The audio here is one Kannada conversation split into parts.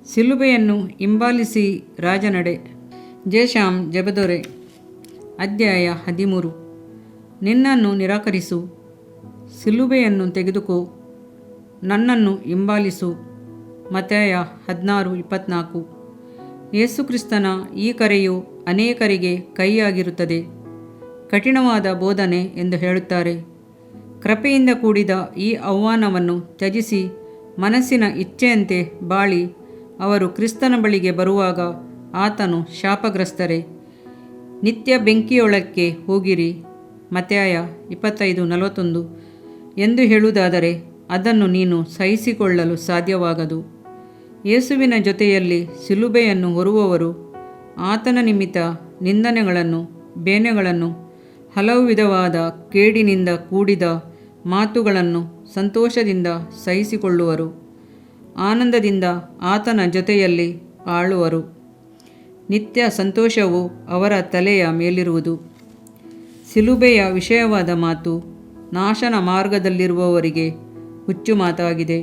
ಸಿಲುಬೆಯನ್ನು ಹಿಂಬಾಲಿಸಿ ರಾಜನಡೆ. ಜೇಷಾಮ್ ಜಬದೊರೆ. ಅಧ್ಯಾಯ 13. ನಿನ್ನನ್ನು ನಿರಾಕರಿಸು, ಸಿಲುಬೆಯನ್ನು ತೆಗೆದುಕೋ, ನನ್ನನ್ನು ಹಿಂಬಾಲಿಸು. ಮತ್ತಾಯ 16:24. ಯೇಸುಕ್ರಿಸ್ತನ ಈ ಕರೆಯು ಅನೇಕರಿಗೆ ಕೈಯಾಗಿರುತ್ತದೆ. ಕಠಿಣವಾದ ಬೋಧನೆ ಎಂದು ಹೇಳುತ್ತಾರೆ. ಕೃಪೆಯಿಂದ ಕೂಡಿದ ಈ ಆಹ್ವಾನವನ್ನು ತ್ಯಜಿಸಿ ಮನಸ್ಸಿನ ಇಚ್ಛೆಯಂತೆ ಬಾಳಿ ಅವರು ಕ್ರಿಸ್ತನ ಬಳಿಗೆ ಬರುವಾಗ ಆತನು ಶಾಪಗ್ರಸ್ತರೇ, ನಿತ್ಯ ಬೆಂಕಿಯೊಳಕ್ಕೆ ಹೋಗಿರಿ, ಮತ್ತಾಯ 25:41 ಎಂದು ಹೇಳುವುದಾದರೆ ಅದನ್ನು ನೀನು ಸಹಿಸಿಕೊಳ್ಳಲು ಸಾಧ್ಯವಾಗದು. ಯೇಸುವಿನ ಜೊತೆಯಲ್ಲಿ ಸಿಲುಬೆಯನ್ನು ಹೊರುವವರು ಆತನ ನಿಮಿತ್ತ ನಿಂದನೆಗಳನ್ನು, ಬೇನೆಗಳನ್ನು, ಹಲವು ವಿಧವಾದ ಕೇಡಿನಿಂದ ಕೂಡಿದ ಮಾತುಗಳನ್ನು ಸಂತೋಷದಿಂದ ಸಹಿಸಿಕೊಳ್ಳುವರು. ಆನಂದದಿಂದ ಆತನ ಜೊತೆಯಲ್ಲಿ ಆಳುವರು. ನಿತ್ಯ ಸಂತೋಷವು ಅವರ ತಲೆಯ ಮೇಲಿರುವುದು. ಸಿಲುಬೆಯ ವಿಷಯವಾದ ಮಾತು ನಾಶನ ಮಾರ್ಗದಲ್ಲಿರುವವರಿಗೆ ಹುಚ್ಚು ಮಾತಾಗಿದೆ.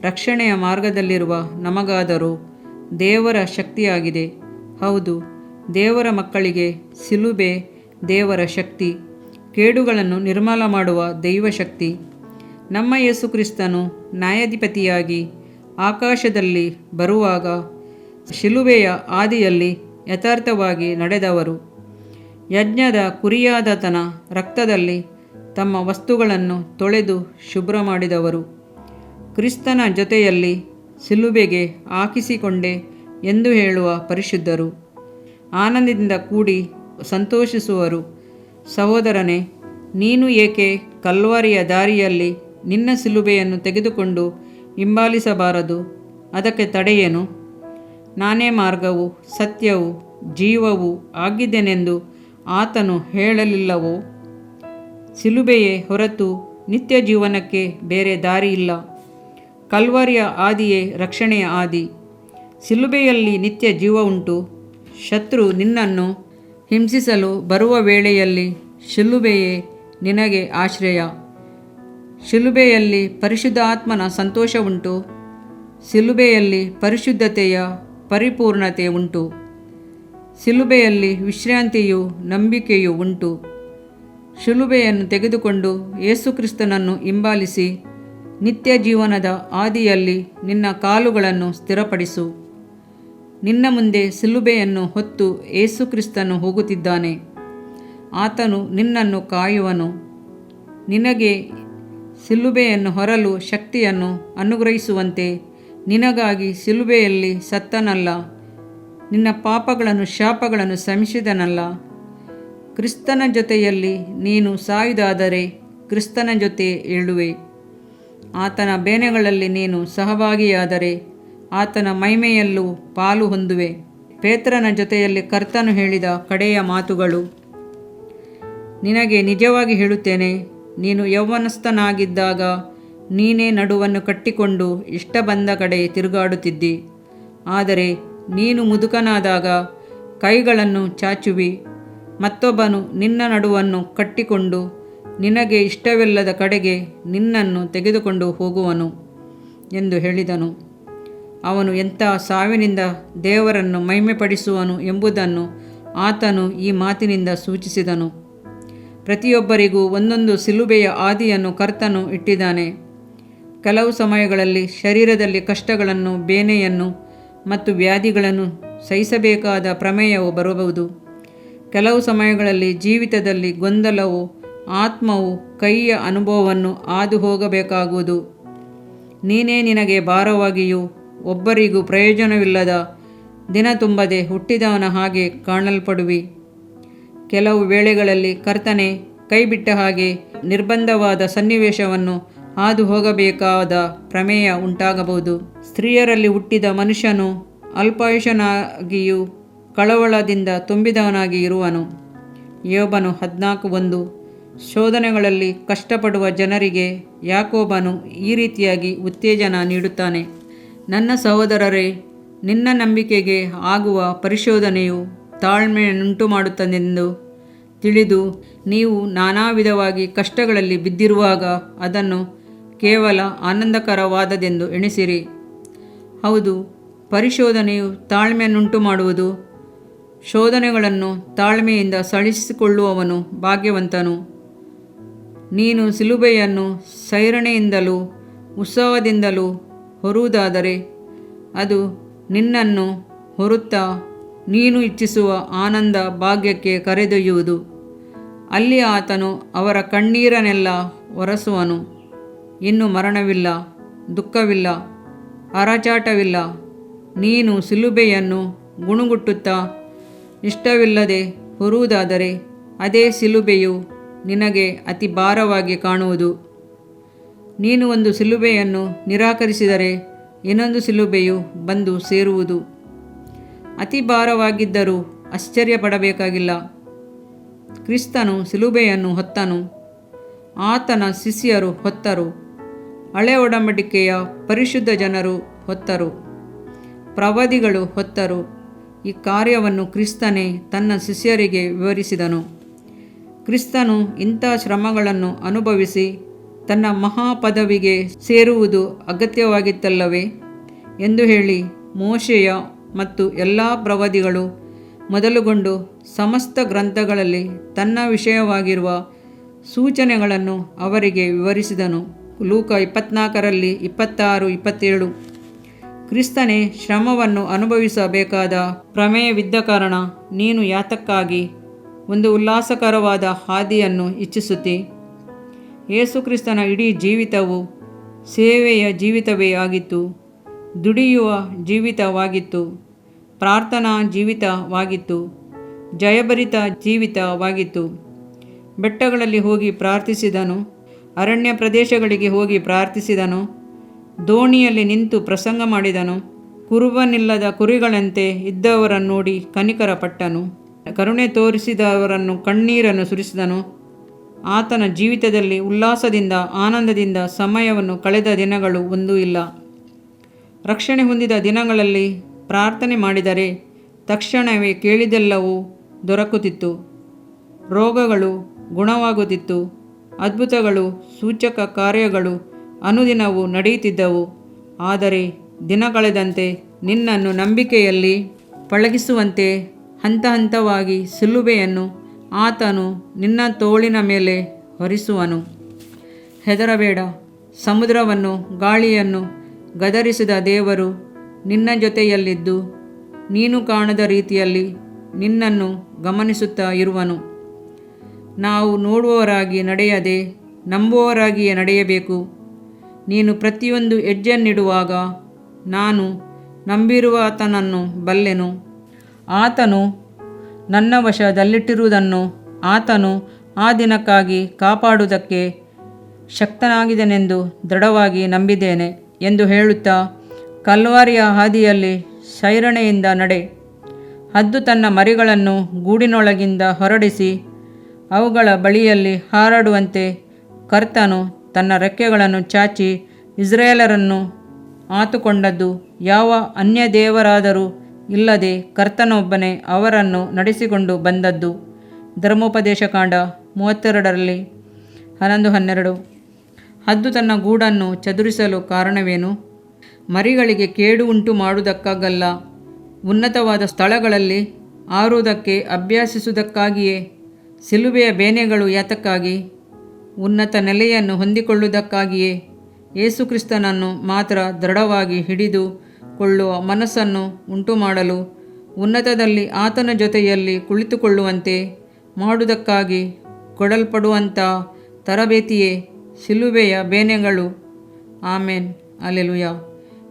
ರಕ್ಷಣೆಯ ಮಾರ್ಗದಲ್ಲಿರುವ ನಮಗಾದರೂ ದೇವರ ಶಕ್ತಿಯಾಗಿದೆ. ಹೌದು, ದೇವರ ಮಕ್ಕಳಿಗೆ ಸಿಲುಬೆ ದೇವರ ಶಕ್ತಿ, ಕೇಡುಗಳನ್ನು ನಿರ್ಮೂಲ ಮಾಡುವ ದೈವಶಕ್ತಿ. ನಮ್ಮ ಯೇಸುಕ್ರಿಸ್ತನು ನ್ಯಾಯಾಧಿಪತಿಯಾಗಿ ಆಕಾಶದಲ್ಲಿ ಬರುವಾಗ ಶಿಲುಬೆಯ ಹಾದಿಯಲ್ಲಿ ಯಥಾರ್ಥವಾಗಿ ನಡೆದವರು ಯಜ್ಞದ ಕುರಿಯಾದಾತನ ರಕ್ತದಲ್ಲಿ ತಮ್ಮ ವಸ್ತುಗಳನ್ನು ತೊಳೆದು ಶುಭ್ರ ಮಾಡಿದವರು. ಕ್ರಿಸ್ತನ ಜೊತೆಯಲ್ಲಿ ಸಿಲುಬೆಗೆ ಹಾಕಿಸಿಕೊಂಡೆ ಎಂದು ಹೇಳುವ ಪರಿಶುದ್ಧರು ಆನಂದದಿಂದ ಕೂಡಿ ಸಂತೋಷಿಸುವರು. ಸಹೋದರನೇ, ನೀನು ಏಕೆ ಕಲ್ವಾರಿಯ ದಾರಿಯಲ್ಲಿ ನಿನ್ನ ಸಿಲುಬೆಯನ್ನು ತೆಗೆದುಕೊಂಡು ಹಿಂಬಾಲಿಸಬಾರದು? ಅದಕ್ಕೆ ತಡೆಯೇನು? ನಾನೇ ಮಾರ್ಗವೂ ಸತ್ಯವೂ ಜೀವವೂ ಆಗಿದ್ದೇನೆಂದು ಆತನು ಹೇಳಲಿಲ್ಲವೋ? ಸಿಲುಬೆಯೇ ಹೊರತು ನಿತ್ಯ ಜೀವನಕ್ಕೆ ಬೇರೆ ದಾರಿ ಇಲ್ಲ. ಕಲ್ವಾರಿಯ ಹಾದಿಯೇ ರಕ್ಷಣೆಯ ಹಾದಿ. ಸಿಲುಬೆಯಲ್ಲಿ ನಿತ್ಯ ಜೀವ ಉಂಟು. ಶತ್ರು ನಿನ್ನನ್ನು ಹಿಂಸಿಸಲು ಬರುವ ವೇಳೆಯಲ್ಲಿ ಶಿಲುಬೆಯೇ ನಿನಗೆ ಆಶ್ರಯ. ಶಿಲುಬೆಯಲ್ಲಿ ಪರಿಶುದ್ಧಾತ್ಮನ ಸಂತೋಷ ಉಂಟು. ಸಿಲುಬೆಯಲ್ಲಿ ಪರಿಶುದ್ಧತೆಯ ಪರಿಪೂರ್ಣತೆ ಉಂಟು. ಸಿಲುಬೆಯಲ್ಲಿ ವಿಶ್ರಾಂತಿಯೂ ನಂಬಿಕೆಯೂ ಉಂಟು. ಶಿಲುಬೆಯನ್ನು ತೆಗೆದುಕೊಂಡು ಯೇಸುಕ್ರಿಸ್ತನನ್ನು ಹಿಂಬಾಲಿಸಿ ನಿತ್ಯ ಜೀವನದ ಹಾದಿಯಲ್ಲಿ ನಿನ್ನ ಕಾಲುಗಳನ್ನು ಸ್ಥಿರಪಡಿಸು. ನಿನ್ನ ಮುಂದೆ ಸಿಲುಬೆಯನ್ನು ಹೊತ್ತು ಯೇಸುಕ್ರಿಸ್ತನು ಹೋಗುತ್ತಿದ್ದಾನೆ. ಆತನು ನಿನ್ನನ್ನು ಕಾಯುವನು. ನಿನಗೆ ಸಿಲುಬೆಯನ್ನು ಹೊರಲು ಶಕ್ತಿಯನ್ನು ಅನುಗ್ರಹಿಸುವಂತೆ ನಿನಗಾಗಿ ಸಿಲುಬೆಯಲ್ಲಿ ಸತ್ತನಲ್ಲ, ನಿನ್ನ ಪಾಪಗಳನ್ನು ಶಾಪಗಳನ್ನು ಶಮಿಸಿದನಲ್ಲ. ಕ್ರಿಸ್ತನ ಜೊತೆಯಲ್ಲಿ ನೀನು ಸಾಯುವುದಾದರೆ ಕ್ರಿಸ್ತನ ಜೊತೆ ಏಳುವೆ. ಆತನ ಬೇನೆಗಳಲ್ಲಿ ನೀನು ಸಹಭಾಗಿಯಾದರೆ ಆತನ ಮಹಿಮೆಯಲ್ಲೂ ಪಾಲು ಹೊಂದುವೆ. ಪೇತ್ರನ ಜೊತೆಯಲ್ಲಿ ಕರ್ತನು ಹೇಳಿದ ಕಡೆಯ ಮಾತುಗಳು. ನಿನಗೆ ನಿಜವಾಗಿ ಹೇಳುತ್ತೇನೆ, ನೀನು ಯೌವನಸ್ಥನಾಗಿದ್ದಾಗ ನೀನೇ ನಡುವನ್ನು ಕಟ್ಟಿಕೊಂಡು ಇಷ್ಟ ಬಂದ ಕಡೆ ತಿರುಗಾಡುತ್ತಿದ್ದಿ. ಆದರೆ ನೀನು ಮುದುಕನಾದಾಗ ಕೈಗಳನ್ನು ಚಾಚುವಿ, ಮತ್ತೊಬ್ಬನು ನಿನ್ನ ನಡುವನ್ನು ಕಟ್ಟಿಕೊಂಡು ನಿನಗೆ ಇಷ್ಟವಿಲ್ಲದ ಕಡೆಗೆ ನಿನ್ನನ್ನು ತೆಗೆದುಕೊಂಡು ಹೋಗುವನು ಎಂದು ಹೇಳಿದನು. ಅವನು ಎಂಥ ಸಾವಿನಿಂದ ದೇವರನ್ನು ಮಹಿಮೆಪಡಿಸುವನು ಎಂಬುದನ್ನು ಆತನು ಈ ಮಾತಿನಿಂದ ಸೂಚಿಸಿದನು. ಪ್ರತಿಯೊಬ್ಬರಿಗೂ ಒಂದೊಂದು ಸಿಲುಬೆಯ ಹಾದಿಯನ್ನು ಕರ್ತನು ಇಟ್ಟಿದ್ದಾನೆ. ಕೆಲವು ಸಮಯಗಳಲ್ಲಿ ಶರೀರದಲ್ಲಿ ಕಷ್ಟಗಳನ್ನು, ಬೇನೆಯನ್ನು ಮತ್ತು ವ್ಯಾಧಿಗಳನ್ನು ಸಹಿಸಬೇಕಾದ ಪ್ರಮೇಯವು ಬರಬಹುದು. ಕೆಲವು ಸಮಯಗಳಲ್ಲಿ ಜೀವಿತದಲ್ಲಿ ಗೊಂದಲವು, ಆತ್ಮವು ಕಹಿಯ ಅನುಭವವನ್ನು ಹಾದು ಹೋಗಬೇಕಾಗುವುದು. ನೀನೇ ನಿನಗೆ ಭಾರವಾಗಿಯೂ ಒಬ್ಬರಿಗೂ ಪ್ರಯೋಜನವಿಲ್ಲದ ದಿನ ತುಂಬದೆ ಹುಟ್ಟಿದವನ ಹಾಗೆ ಕಾಣಲ್ಪಡುವಿ. ಕೆಲವು ವೇಳೆಗಳಲ್ಲಿ ಕರ್ತನೆ ಕೈಬಿಟ್ಟ ಹಾಗೆ ನಿರ್ಬಂಧವಾದ ಸನ್ನಿವೇಶವನ್ನು ಹಾದು ಹೋಗಬೇಕಾದ ಪ್ರಮೇಯ ಉಂಟಾಗಬಹುದು. ಸ್ತ್ರೀಯರಲ್ಲಿ ಹುಟ್ಟಿದ ಮನುಷ್ಯನು ಅಲ್ಪಾಯುಷನಾಗಿಯೂ ಕಳವಳದಿಂದ ತುಂಬಿದವನಾಗಿ ಇರುವನು. ಯೋಬನು 14:1. ಶೋಧನೆಗಳಲ್ಲಿ ಕಷ್ಟಪಡುವ ಜನರಿಗೆ ಯಾಕೋಬನು ಈ ರೀತಿಯಾಗಿ ಉತ್ತೇಜನ ನೀಡುತ್ತಾನೆ. ನನ್ನ ಸಹೋದರರೇ, ನಿನ್ನ ನಂಬಿಕೆಗೆ ಆಗುವ ಪರಿಶೋಧನೆಯು ತಾಳ್ಮೆಯನ್ನುಂಟು ಮಾಡುತ್ತದೆಂದು ತಿಳಿದು ನೀವು ನಾನಾ ವಿಧವಾಗಿ ಕಷ್ಟಗಳಲ್ಲಿ ಬಿದ್ದಿರುವಾಗ ಅದನ್ನು ಕೇವಲ ಆನಂದಕರವಾದದೆಂದು ಎಣಿಸಿರಿ. ಹೌದು, ಪರಿಶೋಧನೆಯು ತಾಳ್ಮೆಯನ್ನುಂಟು ಮಾಡುವುದು. ಶೋಧನೆಗಳನ್ನು ತಾಳ್ಮೆಯಿಂದ ಸಹಿಸಿಕೊಳ್ಳುವವನು ಭಾಗ್ಯವಂತನು. ನೀನು ಶಿಲುಬೆಯನ್ನು ಸೈರಣೆಯಿಂದಲೂ ಉತ್ಸವದಿಂದಲೂ ಹೊರುವುದಾದರೆ ಅದು ನಿನ್ನನ್ನು ಹೊರುತ್ತಾ ನೀನು ಇಚ್ಛಿಸುವ ಆನಂದ ಭಾಗ್ಯಕ್ಕೆ ಕರೆದೊಯ್ಯುವುದು. ಅಲ್ಲಿ ಆತನು ಅವರ ಕಣ್ಣೀರನ್ನೆಲ್ಲ ಒರೆಸುವನು. ಇನ್ನು ಮರಣವಿಲ್ಲ, ದುಃಖವಿಲ್ಲ, ಅರಚಾಟವಿಲ್ಲ. ನೀನು ಶಿಲುಬೆಯನ್ನು ಗುಣಗುಟ್ಟುತ್ತಾ ಇಷ್ಟವಿಲ್ಲದೆ ಹೊರುವುದಾದರೆ ಅದೇ ಶಿಲುಬೆಯು ನಿನಗೆ ಅತಿ ಭಾರವಾಗಿ ಕಾಣುವುದು. ನೀನು ಒಂದು ಶಿಲುಬೆಯನ್ನು ನಿರಾಕರಿಸಿದರೆ ಇನ್ನೊಂದು ಶಿಲುಬೆಯು ಬಂದು ಸೇರುವುದು. ಅತಿ ಭಾರವಾಗಿದ್ದರೂ ಆಶ್ಚರ್ಯಪಡಬೇಕಾಗಿಲ್ಲ. ಕ್ರಿಸ್ತನು ಶಿಲುಬೆಯನ್ನು ಹೊತ್ತನು, ಆತನ ಶಿಷ್ಯರು ಹೊತ್ತರು, ಹಳೆ ಒಡಂಬಡಿಕೆಯ ಪರಿಶುದ್ಧ ಜನರು ಹೊತ್ತರು, ಪ್ರವಾದಿಗಳು ಹೊತ್ತರು. ಈ ಕಾರ್ಯವನ್ನು ಕ್ರಿಸ್ತನೇ ತನ್ನ ಶಿಷ್ಯರಿಗೆ ವಿವರಿಸಿದನು. ಕ್ರಿಸ್ತನು ಇಂಥ ಶ್ರಮಗಳನ್ನು ಅನುಭವಿಸಿ ತನ್ನ ಮಹಾಪದವಿಗೆ ಸೇರುವುದು ಅಗತ್ಯವಾಗಿತ್ತಲ್ಲವೇ ಎಂದು ಹೇಳಿ ಮೋಶೆಯ ಮತ್ತು ಎಲ್ಲ ಪ್ರವಾದಿಗಳು ಮೊದಲುಗೊಂಡು ಸಮಸ್ತ ಗ್ರಂಥಗಳಲ್ಲಿ ತನ್ನ ವಿಷಯವಾಗಿರುವ ಸೂಚನೆಗಳನ್ನು ಅವರಿಗೆ ವಿವರಿಸಿದನು. ಲೂಕ 24 26, 27. ಕ್ರಿಸ್ತನೇ ಶ್ರಮವನ್ನು ಅನುಭವಿಸಬೇಕಾದ ಪ್ರಮೇಯವಿದ್ದ ಕಾರಣ ನೀನು ಯಾತಕ್ಕಾಗಿ ಒಂದು ಉಲ್ಲಾಸಕರವಾದ ಹಾದಿಯನ್ನು ಇಚ್ಛಿಸುತ್ತಿ? ಯೇಸುಕ್ರಿಸ್ತನ ಇಡೀ ಜೀವಿತವು ಸೇವೆಯ ಜೀವಿತವೇ ಆಗಿತ್ತು, ದುಡಿಯುವ ಜೀವಿತವಾಗಿತ್ತು, ಪ್ರಾರ್ಥನಾ ಜೀವಿತವಾಗಿತ್ತು, ಜಯಭರಿತ ಜೀವಿತವಾಗಿತ್ತು. ಬೆಟ್ಟಗಳಲ್ಲಿ ಹೋಗಿ ಪ್ರಾರ್ಥಿಸಿದನು, ಅರಣ್ಯ ಪ್ರದೇಶಗಳಿಗೆ ಹೋಗಿ ಪ್ರಾರ್ಥಿಸಿದನು, ದೋಣಿಯಲ್ಲಿ ನಿಂತು ಪ್ರಸಂಗ ಮಾಡಿದನು, ಕುರುಬನಿಲ್ಲದ ಕುರಿಗಳಂತೆ ಇದ್ದವರನ್ನು ನೋಡಿ ಕನಿಕರ ಪಟ್ಟನು, ಕರುಣೆ ತೋರಿಸಿದವರನ್ನು ಕಣ್ಣೀರನ್ನು ಸುರಿಸಿದನು. ಆತನ ಜೀವಿತದಲ್ಲಿ ಉಲ್ಲಾಸದಿಂದ ಆನಂದದಿಂದ ಸಮಯವನ್ನು ಕಳೆದ ದಿನಗಳು ಒಂದೂ ಇಲ್ಲ. ರಕ್ಷಣೆ ಹೊಂದಿದ ದಿನಗಳಲ್ಲಿ ಪ್ರಾರ್ಥನೆ ಮಾಡಿದರೆ ತಕ್ಷಣವೇ ಕೇಳಿದೆಲ್ಲವೂ ದೊರಕುತ್ತಿತ್ತು. ರೋಗಗಳು ಗುಣವಾಗುತ್ತಿತ್ತು. ಅದ್ಭುತಗಳು, ಸೂಚಕ ಕಾರ್ಯಗಳು ಅನುದಿನವೂ ನಡೆಯುತ್ತಿದ್ದವು. ಆದರೆ ದಿನ ಕಳೆದಂತೆ ನಿನ್ನನ್ನು ನಂಬಿಕೆಯಲ್ಲಿ ಪಳಗಿಸುವಂತೆ ಹಂತ ಹಂತವಾಗಿ ಶಿಲುಬೆಯನ್ನು ಆತನು ನಿನ್ನ ತೋಳಿನ ಮೇಲೆ ಹೊರಿಸುವನು. ಹೆದರಬೇಡ. ಸಮುದ್ರವನ್ನು ಗಾಳಿಯನ್ನು ಗದರಿಸಿದ ದೇವರು ನಿನ್ನ ಜೊತೆಯಲ್ಲಿದ್ದು ನೀನು ಕಾಣದ ರೀತಿಯಲ್ಲಿ ನಿನ್ನನ್ನು ಗಮನಿಸುತ್ತಾ ಇರುವನು. ನಾವು ನೋಡುವವರಾಗಿ ನಡೆಯದೆ ನಂಬುವವರಾಗಿಯೇ ನಡೆಯಬೇಕು. ನೀನು ಪ್ರತಿಯೊಂದು ಹೆಜ್ಜೆಯನ್ನಿಡುವಾಗ ನಾನು ನಂಬಿರುವಾತನನ್ನು ಬಲ್ಲೆನು. ಆತನು ನನ್ನ ವಶದಲ್ಲಿಟ್ಟಿರುವುದನ್ನು ಆತನು ಆ ದಿನಕ್ಕಾಗಿ ಕಾಪಾಡುವುದಕ್ಕೆ ಶಕ್ತನಾಗಿದೆನೆಂದು ದೃಢವಾಗಿ ನಂಬಿದ್ದೇನೆ ಎಂದು ಹೇಳುತ್ತಾ ಕಲ್ವಾರಿಯ ಹಾದಿಯಲ್ಲಿ ಸೈರಣೆಯಿಂದ ನಡೆ. ಹದ್ದು ತನ್ನ ಮರಿಗಳನ್ನು ಗೂಡಿನೊಳಗಿಂದ ಹೊರಡಿಸಿ ಅವುಗಳ ಬಳಿಯಲ್ಲಿ ಹಾರಾಡುವಂತೆ ಕರ್ತನು ತನ್ನ ರೆಕ್ಕೆಗಳನ್ನು ಚಾಚಿ ಇಸ್ರಾಯೇಲರನ್ನು ಆತುಕೊಂಡದ್ದು ಯಾವ ಅನ್ಯ ದೇವರಾದರೂ ಇಲ್ಲದೆ ಕರ್ತನೊಬ್ಬನೇ ಅವರನ್ನು ನಡೆಸಿಕೊಂಡು ಬಂದದ್ದು. ಧರ್ಮೋಪದೇಶಕಾಂಡ 32 11-12. ಹದ್ದು ತನ್ನ ಗೂಡನ್ನು ಚದುರಿಸಲು ಕಾರಣವೇನು? ಮರಿಗಳಿಗೆ ಕೇಡು ಉಂಟು ಮಾಡುವುದಕ್ಕಾಗಲ್ಲ, ಉನ್ನತವಾದ ಸ್ಥಳಗಳಲ್ಲಿ ಹಾರುವುದಕ್ಕೆ ಅಭ್ಯಾಸಿಸುವುದಕ್ಕಾಗಿಯೇ. ಶಿಲುಬೆಯ ಬೇನೆಗಳು ಯಾತಕ್ಕಾಗಿ? ಉನ್ನತ ನೆಲೆಯನ್ನು ಹೊಂದಿಕೊಳ್ಳುವುದಕ್ಕಾಗಿಯೇ. ಯೇಸುಕ್ರಿಸ್ತನನ್ನು ಮಾತ್ರ ದೃಢವಾಗಿ ಹಿಡಿದುಕೊಳ್ಳುವ ಮನಸ್ಸನ್ನು ಉಂಟುಮಾಡಲು, ಉನ್ನತದಲ್ಲಿ ಆತನ ಜೊತೆಯಲ್ಲಿ ಕುಳಿತುಕೊಳ್ಳುವಂತೆ ಮಾಡುವುದಕ್ಕಾಗಿ ಕೊಡಲ್ಪಡುವಂಥ ತರಬೇತಿಯೇ ಶಿಲುಬೆಯ ಬೇನೆಗಳು. ಆಮೇನ್, ಅಲ್ಲೆಲುಯ.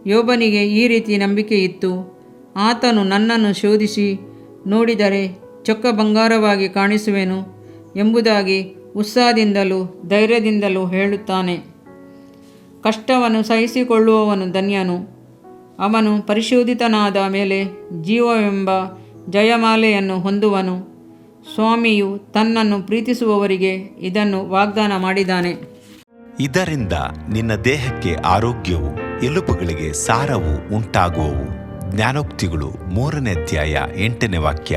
ಯೋಬನಿಗೆ ಈ ರೀತಿ ನಂಬಿಕೆ ಇತ್ತು. ಆತನು ನನ್ನನ್ನು ಶೋಧಿಸಿ ನೋಡಿದರೆ ಚೊಕ್ಕ ಬಂಗಾರವಾಗಿ ಕಾಣಿಸುವೆನು ಎಂಬುದಾಗಿ ಉತ್ಸಾಹದಿಂದಲೂ ಧೈರ್ಯದಿಂದಲೂ ಹೇಳುತ್ತಾನೆ. ಕಷ್ಟವನ್ನು ಸಹಿಸಿಕೊಳ್ಳುವವನು ಧನ್ಯನು. ಅವನು ಪರಿಶೋಧಿತನಾದ ಮೇಲೆ ಜೀವವೆಂಬ ಜಯಮಾಲೆಯನ್ನು ಹೊಂದುವನು. ಸ್ವಾಮಿಯು ತನ್ನನ್ನು ಪ್ರೀತಿಸುವವರಿಗೆ ಇದನ್ನು ವಾಗ್ದಾನ ಮಾಡಿದ್ದಾನೆ. ಇದರಿಂದ ನಿನ್ನ ದೇಹಕ್ಕೆ ಆರೋಗ್ಯವು, ಎಲುಬುಗಳಿಗೆ ಸಾರವು ಉಂಟಾಗುವವು. ಜ್ಞಾನೋಕ್ತಿಗಳು 3ನೇ ಅಧ್ಯಾಯ 8ನೇ ವಾಕ್ಯ.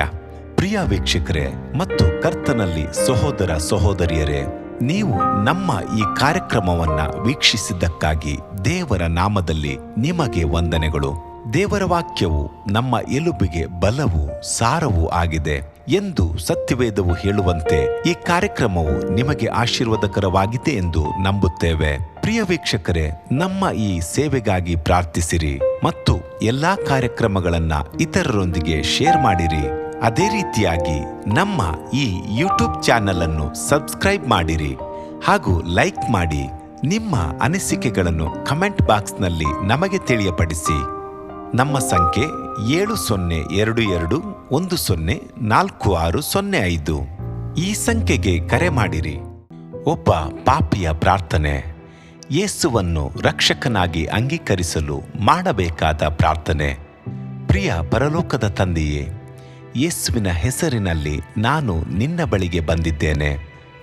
ಪ್ರಿಯ ವೀಕ್ಷಕರೇ ಮತ್ತು ಕರ್ತನಲ್ಲಿ ಸಹೋದರ ಸಹೋದರಿಯರೇ, ನೀವು ನಮ್ಮ ಈ ಕಾರ್ಯಕ್ರಮವನ್ನ ವೀಕ್ಷಿಸಿದ್ದಕ್ಕಾಗಿ ದೇವರ ನಾಮದಲ್ಲಿ ನಿಮಗೆ ವಂದನೆಗಳು. ದೇವರ ವಾಕ್ಯವು ನಮ್ಮ ಎಲುಬಿಗೆ ಬಲವೂ ಸಾರವೂ ಆಗಿದೆ ಎಂದು ಸತ್ಯವೇದವು ಹೇಳುವಂತೆ ಈ ಕಾರ್ಯಕ್ರಮವು ನಿಮಗೆ ಆಶೀರ್ವಾದಕರವಾಗಿದೆ ಎಂದು ನಂಬುತ್ತೇವೆ. ಪ್ರಿಯ ವೀಕ್ಷಕರೇ, ನಮ್ಮ ಈ ಸೇವೆಗಾಗಿ ಪ್ರಾರ್ಥಿಸಿರಿ ಮತ್ತು ಎಲ್ಲಾ ಕಾರ್ಯಕ್ರಮಗಳನ್ನ ಇತರರೊಂದಿಗೆ ಶೇರ್ ಮಾಡಿರಿ. ಅದೇ ರೀತಿಯಾಗಿ ನಮ್ಮ ಈ ಯೂಟ್ಯೂಬ್ ಚಾನೆಲ್ ಅನ್ನು ಸಬ್ಸ್ಕ್ರೈಬ್ ಮಾಡಿರಿ ಹಾಗೂ ಲೈಕ್ ಮಾಡಿ. ನಿಮ್ಮ ಅನಿಸಿಕೆಗಳನ್ನು ಕಮೆಂಟ್ ಬಾಕ್ಸ್ನಲ್ಲಿ ನಮಗೆ ತಿಳಿಯಪಡಿಸಿ. ನಮ್ಮ ಸಂಖ್ಯೆ 7022104605. ಈ ಸಂಖ್ಯೆಗೆ ಕರೆ ಮಾಡಿರಿ. ಒಬ್ಬ ಪಾಪಿಯ ಪ್ರಾರ್ಥನೆ. ಯೇಸುವನ್ನು ರಕ್ಷಕನಾಗಿ ಅಂಗೀಕರಿಸಲು ಮಾಡಬೇಕಾದ ಪ್ರಾರ್ಥನೆ. ಪ್ರಿಯ ಪರಲೋಕದ ತಂದೆಯೇ, ಯೇಸುವಿನ ಹೆಸರಿನಲ್ಲಿ ನಾನು ನಿನ್ನ ಬಳಿಗೆ ಬಂದಿದ್ದೇನೆ.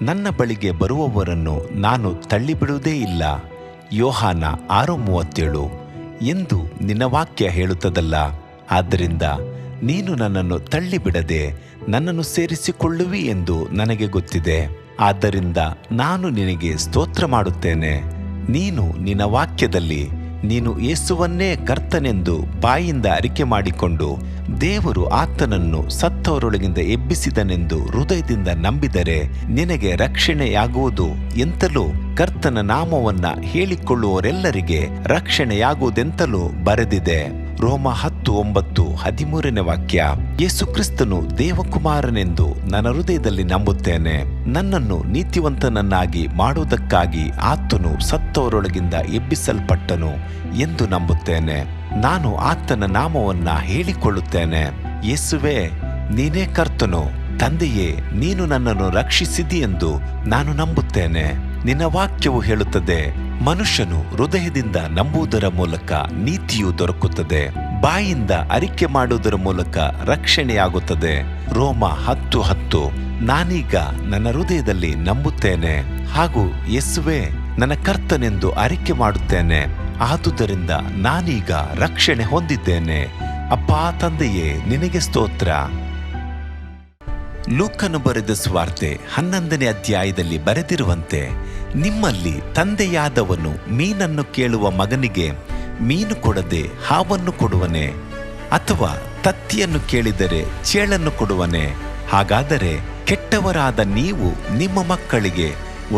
ನನ್ನ ಬಳಿಗೆ ಬರುವವರನ್ನು ನಾನು ತಳ್ಳಿಬಿಡುವುದೇ ಇಲ್ಲ. ಯೋಹಾನ 6:37 ಎಂದು ನಿನ್ನ ವಾಕ್ಯ ಹೇಳುತ್ತದಲ್ಲ. ಆದ್ದರಿಂದ ನೀನು ನನ್ನನ್ನು ತಳ್ಳಿಬಿಡದೆ ನನ್ನನ್ನು ಸೇರಿಸಿಕೊಳ್ಳುವಿ ಎಂದು ನನಗೆ ಗೊತ್ತಿದೆ. ಆದ್ದರಿಂದ ನಾನು ನಿನಗೆ ಸ್ತೋತ್ರ ಮಾಡುತ್ತೇನೆ. ನೀನು ನಿನ್ನ ವಾಕ್ಯದಲ್ಲಿ ನೀನು ಯೇಸುವನ್ನೇ ಕರ್ತನೆಂದು ಬಾಯಿಂದ ಅರಿಕೆ ಮಾಡಿಕೊಂಡು ದೇವರು ಆತನನ್ನು ಸತ್ತವರೊಳಗಿಂದ ಎಬ್ಬಿಸಿದನೆಂದು ಹೃದಯದಿಂದ ನಂಬಿದರೆ ನಿನಗೆ ರಕ್ಷಣೆಯಾಗುವುದು ಎಂತಲೂ ಕರ್ತನ ನಾಮವನ್ನ ಹೇಳಿಕೊಳ್ಳುವವರೆಲ್ಲರಿಗೆ ರಕ್ಷಣೆಯಾಗುವುದೆಂತಲೂ ಬರೆದಿದೆ. ರೋಮ 10:9-13 ವಾಕ್ಯ. ಯೇಸು ಕ್ರಿಸ್ತನು ದೇವಕುಮಾರನೆಂದು ನನ್ನ ಹೃದಯದಲ್ಲಿ ನಂಬುತ್ತೇನೆ. ನನ್ನನ್ನು ನೀತಿವಂತನನ್ನಾಗಿ ಮಾಡುವುದಕ್ಕಾಗಿ ಆತನು ಸತ್ತವರೊಳಗಿಂದ ಎಬ್ಬಿಸಲ್ಪಟ್ಟನು ಎಂದು ನಂಬುತ್ತೇನೆ. ನಾನು ಆತನ ನಾಮವನ್ನ ಹೇಳಿಕೊಳ್ಳುತ್ತೇನೆ. ಯೇಸುವೇ, ನೀನೇ ಕರ್ತನು. ತಂದೆಯೇ, ನೀನು ನನ್ನನ್ನು ರಕ್ಷಿಸಿದಿ ಎಂದು ನಾನು ನಂಬುತ್ತೇನೆ. ನಿನ್ನ ವಾಕ್ಯವು ಹೇಳುತ್ತದೆ, ಮನುಷ್ಯನು ಹೃದಯದಿಂದ ನಂಬುವುದರ ಮೂಲಕ ನೀತಿಯು ದೊರಕುತ್ತದೆ, ಬಾಯಿಂದ ಅರಿಕೆ ಮಾಡುವುದರ ಮೂಲಕ ರಕ್ಷಣೆಯಾಗುತ್ತದೆ. ರೋಮ 10:10. ನಾನೀಗ ನನ್ನ ಹೃದಯದಲ್ಲಿ ನಂಬುತ್ತೇನೆ ಹಾಗೂ ಯೇಸುವೇ ನನ್ನ ಕರ್ತನೆಂದು ಅರಿಕೆ ಮಾಡುತ್ತೇನೆ. ಆದುದರಿಂದ ನಾನೀಗ ರಕ್ಷಣೆ ಹೊಂದಿದ್ದೇನೆ. ಅಪ್ಪಾ ತಂದೆಯೇ, ನಿನಗೆ ಸ್ತೋತ್ರ. ಲೂಕನು ಬರೆದ ಸುವಾರ್ತೆ 11ನೇ ಅಧ್ಯಾಯದಲ್ಲಿ ಬರೆದಿರುವಂತೆ, ನಿಮ್ಮಲ್ಲಿ ತಂದೆಯಾದವನು ಮೀನನ್ನು ಕೇಳುವ ಮಗನಿಗೆ ಮೀನು ಕೊಡದೆ ಹಾವನ್ನು ಕೊಡುವನೆ? ಅಥವಾ ತತ್ತಿಯನ್ನು ಕೇಳಿದರೆ ಚೇಳನ್ನು ಕೊಡುವನೆ? ಹಾಗಾದರೆ ಕೆಟ್ಟವರಾದ ನೀವು ನಿಮ್ಮ ಮಕ್ಕಳಿಗೆ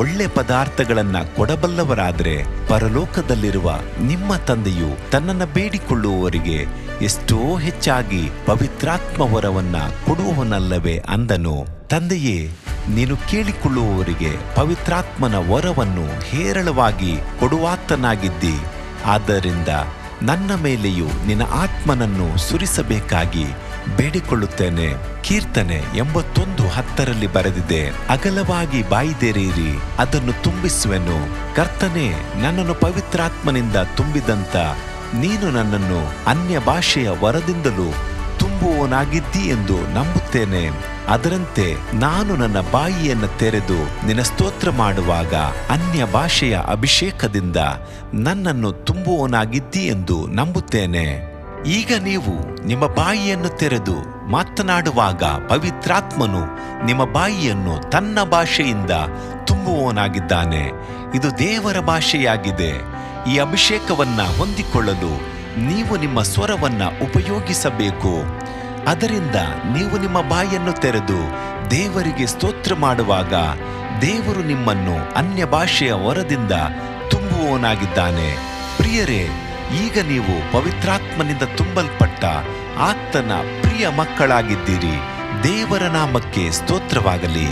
ಒಳ್ಳೆ ಪದಾರ್ಥಗಳನ್ನ ಕೊಡಬಲ್ಲವರಾದರೆ ಪರಲೋಕದಲ್ಲಿರುವ ನಿಮ್ಮ ತಂದೆಯು ತನ್ನನ್ನು ಬೇಡಿಕೊಳ್ಳುವವರಿಗೆ ಎಷ್ಟೋ ಹೆಚ್ಚಾಗಿ ಪವಿತ್ರಾತ್ಮ ವರವನ್ನ ಕೊಡುವವನಲ್ಲವೇ ಅಂದನು. ತಂದೆಯೇ, ನೀನು ಕೇಳಿಕೊಳ್ಳುವವರಿಗೆ ಪವಿತ್ರಾತ್ಮನ ವರವನ್ನು ಹೇರಳವಾಗಿ ಕೊಡುವಾತನಾಗಿದ್ದಿ. ಆದ್ದರಿಂದ ನನ್ನ ಮೇಲೆಯೂ ನಿನ್ನ ಆತ್ಮನನ್ನು ಸುರಿಸಬೇಕಾಗಿ ಬೇಡಿಕೊಳ್ಳುತ್ತೇನೆ. ಕೀರ್ತನೆ 81:10 ಬರೆದಿದೆ, ಅಗಲವಾಗಿ ಬಾಯಿದೆರೆಯಿರಿ, ಅದನ್ನು ತುಂಬಿಸುವೆನು. ಕರ್ತನೇ, ನನ್ನನ್ನು ಪವಿತ್ರಾತ್ಮನಿಂದ ತುಂಬಿದಂತ ನೀನು ನನ್ನನ್ನು ಅನ್ಯ ಭಾಷೆಯ ವರದಿಂದಲೂ ತುಂಬುವವನಾಗಿದ್ದಿ ಎಂದು ನಂಬುತ್ತೇನೆ. ಅದರಂತೆ ನಾನು ನನ್ನ ಬಾಯಿಯನ್ನು ತೆರೆದು ನಿನ್ನ ಸ್ತೋತ್ರ ಮಾಡುವಾಗ ಅನ್ಯ ಭಾಷೆಯ ಅಭಿಷೇಕದಿಂದ ನನ್ನನ್ನು ತುಂಬುವವನಾಗಿದ್ದಿ ಎಂದು ನಂಬುತ್ತೇನೆ. ಈಗ ನೀವು ನಿಮ್ಮ ಬಾಯಿಯನ್ನು ತೆರೆದು ಮಾತನಾಡುವಾಗ ಪವಿತ್ರಾತ್ಮನು ನಿಮ್ಮ ಬಾಯಿಯನ್ನು ತನ್ನ ಭಾಷೆಯಿಂದ ತುಂಬುವವನಾಗಿದ್ದಾನೆ. ಇದು ದೇವರ ಭಾಷೆಯಾಗಿದೆ. ಈ ಅಭಿಷೇಕವನ್ನ ಹೊಂದಿಕೊಳ್ಳಲು ನೀವು ನಿಮ್ಮ ಸ್ವರವನ್ನ ಉಪಯೋಗಿಸಬೇಕು. ಅದರಿಂದ ನೀವು ನಿಮ್ಮ ಬಾಯನ್ನು ತೆರೆದು ದೇವರಿಗೆ ಸ್ತೋತ್ರ ಮಾಡುವಾಗ ದೇವರು ನಿಮ್ಮನ್ನು ಅನ್ಯ ಭಾಷೆಯ ವರದಿಂದ ತುಂಬುವವನಾಗಿದ್ದಾನೆ. ಪ್ರಿಯರೇ, ಈಗ ನೀವು ಪವಿತ್ರಾತ್ಮನಿಂದ ತುಂಬಲ್ಪಟ್ಟ ಆತನ ಪ್ರಿಯ ಮಕ್ಕಳಾಗಿದ್ದೀರಿ. ದೇವರ ನಾಮಕ್ಕೆ ಸ್ತೋತ್ರವಾಗಲಿ.